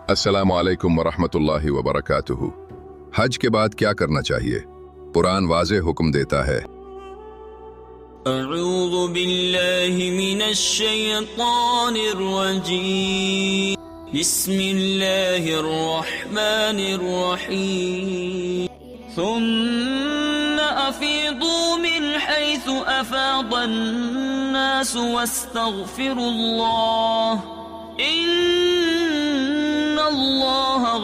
अस्सलामु अलैकुम वरहमतुल्लाहि वबरकातुहू। हज के बाद क्या करना चाहिए? कुरान वाज़े हुक्म देता है। अऊज़ु बिल्लाहि मिनश शैतानिर रजीम। बिस्मिल्लाहिर रहमानिर रहीम। सुम्मा अफ़ीदू मिन हैसु अफ़ादन नास वस्तग़फिरुल्लाह इन्नल्लाह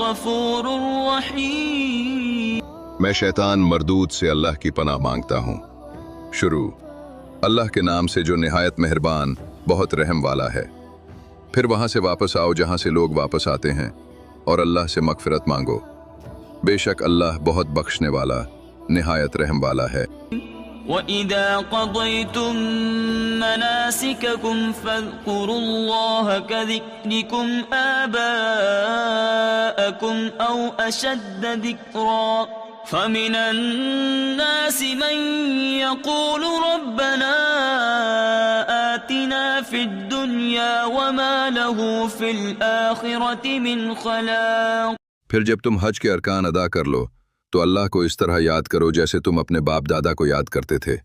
गफ़ूरुर रहीम। मैं शैतान मरदूद से अल्लाह की पनाह मांगता हूँ। शुरू। अल्लाह के नाम से जो निहायत मेहरबान बहुत रहम वाला है। फिर वहाँ से वापस आओ जहाँ से लोग वापस आते हैं और अल्लाह से मग़फ़िरत मांगो। बेशक अल्लाह बहुत बख्शने वाला निहायत रहम वाला है। وَإِذَا قَضَيْتُم مَّنَاسِكَكُمْ فَاذْكُرُوا اللَّهَ كَذِكْرِكُمْ آبَاءَكُمْ أَوْ أَشَدَّ ذِكْرًا فَمِنَ النَّاسِ مَن يَقُولُ رَبَّنَا آتِنَا فِي الدُّنْيَا وَمَا لَهُ فِي الْآخِرَةِ مِنْ خَلَاقٍ۔ फिर जब तुम हज के अरकान अदा कर लो तो अल्लाह को इस तरह याद करो जैसे तुम अपने बाप दादा को याद करते थे,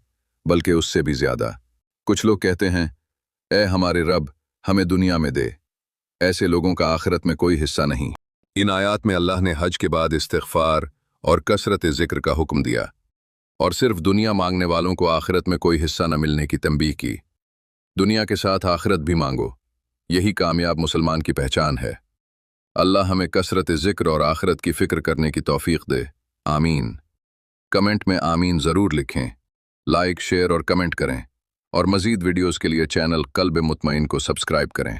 बल्कि उससे भी ज्यादा। कुछ लोग कहते हैं, ए हमारे रब हमें दुनिया में दे। ऐसे लोगों का आखिरत में कोई हिस्सा नहीं। इन आयात में अल्लाह ने हज के बाद इस्तिग़फ़ार और कसरत ज़िक्र का हुक्म दिया और सिर्फ दुनिया मांगने वालों को आखिरत में कोई हिस्सा न मिलने की तंबीह की। दुनिया के साथ आखिरत भी मांगो, यही कामयाब मुसलमान की पहचान है। अल्लाह हमें कसरत ज़िक्र और आखिरत की फ़िक्र करने की तौफ़ीक़ दे। आमीन। कमेंट में आमीन ज़रूर लिखें, लाइक शेयर और कमेंट करें और मज़ीद वीडियोज़ के लिए चैनल क़ल्ब मुतमईन को सब्सक्राइब करें।